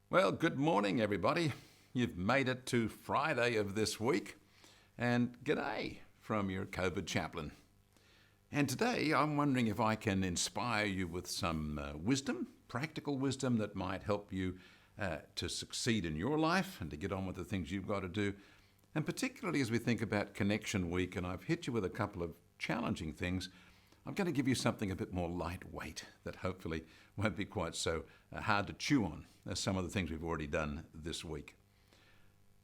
Well, good morning, everybody. You've made it to Friday of this week, and g'day from your Covid Chaplain. And today I'm wondering if I can inspire you with some wisdom, practical wisdom that might help you to succeed in your life and to get on with the things you've got to do. And particularly as we think about Connection Week, and I've hit you with a couple of challenging things, I'm going to give you something a bit more lightweight that hopefully won't be quite so hard to chew on as some of the things we've already done this week.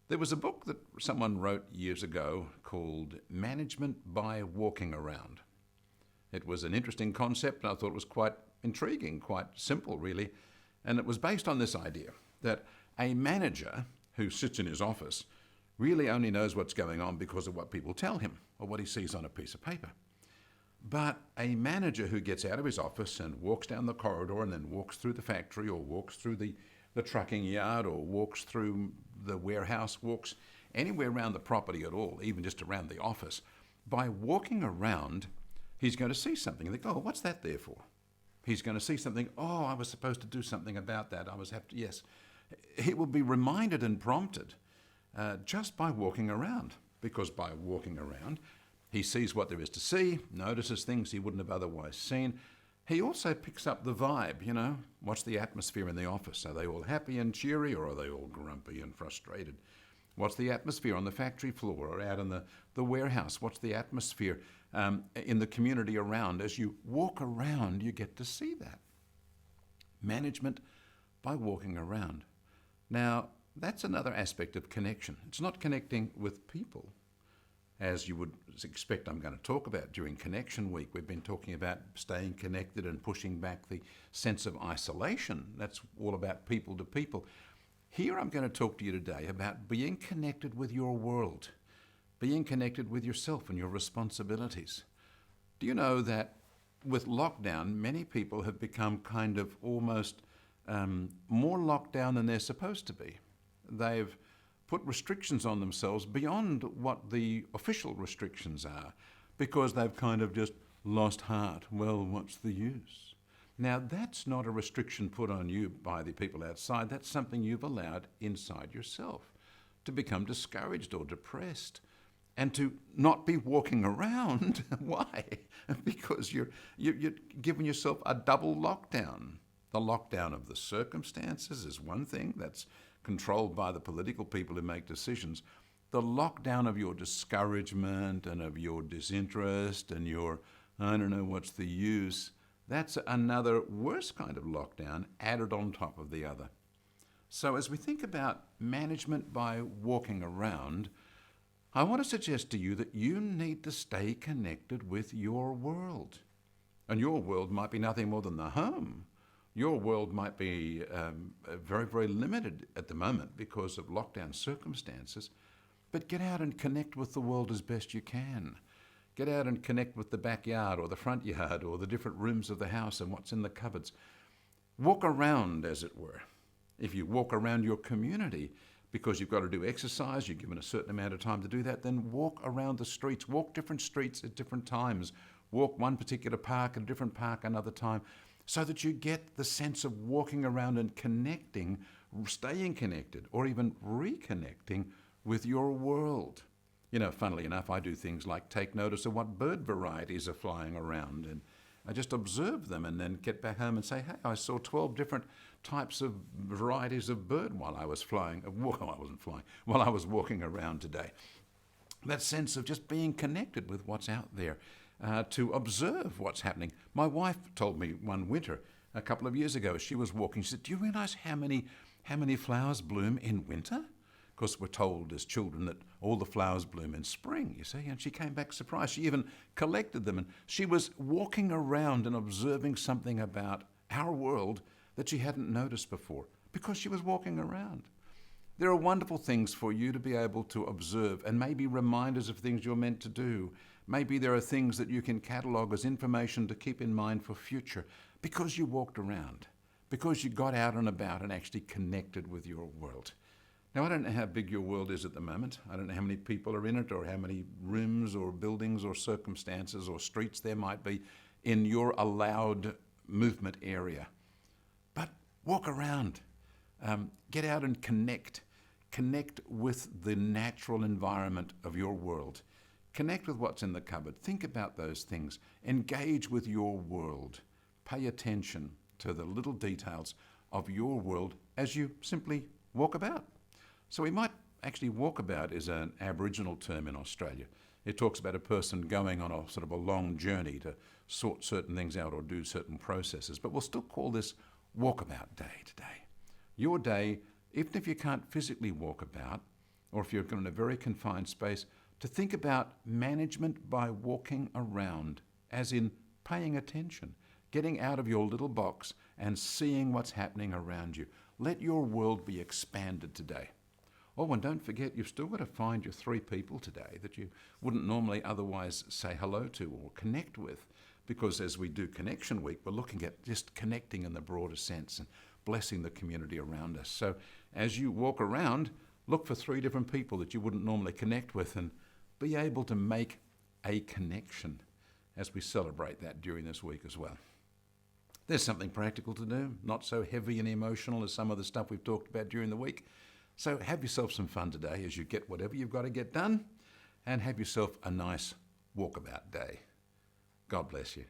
There was a book that someone wrote years ago called Management by Walking Around. It was an interesting concept, and I thought it was quite intriguing, quite simple really, and it was based on this idea that a manager who sits in his office really only knows what's going on because of what people tell him or what he sees on a piece of paper. But a manager who gets out of his office and walks down the corridor and then walks through the factory or walks through the trucking yard or walks through the warehouse, walks anywhere around the property at all, even just around the office, by walking around, he's going to see something. And they go, oh, what's that there for? He's going to see something, oh, I was supposed to do something about that. Yes. He will be reminded and prompted just by walking around, because by walking around, he sees what there is to see, notices things he wouldn't have otherwise seen. He also picks up the vibe, what's the atmosphere in the office? Are they all happy and cheery, or are they all grumpy and frustrated? What's the atmosphere on the factory floor or out in the warehouse? What's the atmosphere in the community around? As you walk around, you get to see that. Management by walking around. Now, that's another aspect of connection. It's not connecting with people, as you would expect I'm going to talk about during Connection Week. We've been talking about staying connected and pushing back the sense of isolation. That's all about people to people. Here I'm going to talk to you today about being connected with your world, being connected with yourself and your responsibilities. Do you know that with lockdown, many people have become kind of almost more locked down than they're supposed to be? They've put restrictions on themselves beyond what the official restrictions are, because they've kind of just lost heart. Well, what's the use? Now, that's not a restriction put on you by the people outside. That's something you've allowed inside yourself, to become discouraged or depressed and to not be walking around. Why? Because you're giving yourself a double lockdown. The lockdown of the circumstances is one thing that's controlled by the political people who make decisions. The lockdown of your discouragement and of your disinterest and your, I don't know what's the use, that's another worse kind of lockdown added on top of the other. So as we think about management by walking around, I want to suggest to you that you need to stay connected with your world. And your world might be nothing more than the home. Your world might be very, very limited at the moment because of lockdown circumstances, but get out and connect with the world as best you can. Get out and connect with the backyard or the front yard or the different rooms of the house and what's in the cupboards. Walk around, as it were. If you walk around your community because you've got to do exercise, you're given a certain amount of time to do that, then walk around the streets. Walk different streets at different times. Walk one particular park at a different park another time, so that you get the sense of walking around and connecting, staying connected, or even reconnecting with your world. Funnily enough, I do things like take notice of what bird varieties are flying around, and I just observe them and then get back home and say, hey, I saw 12 different types of varieties of bird while I was while I was walking around today. That sense of just being connected with what's out there. To observe what's happening. My wife told me one winter, a couple of years ago, she was walking, she said, do you realize how many flowers bloom in winter? Because we're told as children that all the flowers bloom in spring, you see, and she came back surprised. She even collected them, and she was walking around and observing something about our world that she hadn't noticed before, because she was walking around. There are wonderful things for you to be able to observe, and maybe reminders of things you're meant to do. Maybe there are things that you can catalogue as information to keep in mind for future, because you walked around, because you got out and about and actually connected with your world. Now, I don't know how big your world is at the moment. I don't know how many people are in it, or how many rooms or buildings or circumstances or streets there might be in your allowed movement area. But walk around. Get out and connect. Connect with the natural environment of your world. Connect with what's in the cupboard. Think about those things. Engage with your world. Pay attention to the little details of your world as you simply walk about. So we might actually, walkabout is an Aboriginal term in Australia. It talks about a person going on a sort of a long journey to sort certain things out or do certain processes. But we'll still call this Walkabout Day today. Your day, even if you can't physically walk about, or if you're in a very confined space, to think about management by walking around, as in paying attention, getting out of your little box and seeing what's happening around you. Let your world be expanded today. Oh, and don't forget, you've still got to find your 3 people today that you wouldn't normally otherwise say hello to or connect with. Because as we do Connection Week, we're looking at just connecting in the broader sense and blessing the community around us. So as you walk around, look for 3 different people that you wouldn't normally connect with and be able to make a connection as we celebrate that during this week as well. There's something practical to do, not so heavy and emotional as some of the stuff we've talked about during the week. So have yourself some fun today as you get whatever you've got to get done, and have yourself a nice walkabout day. God bless you.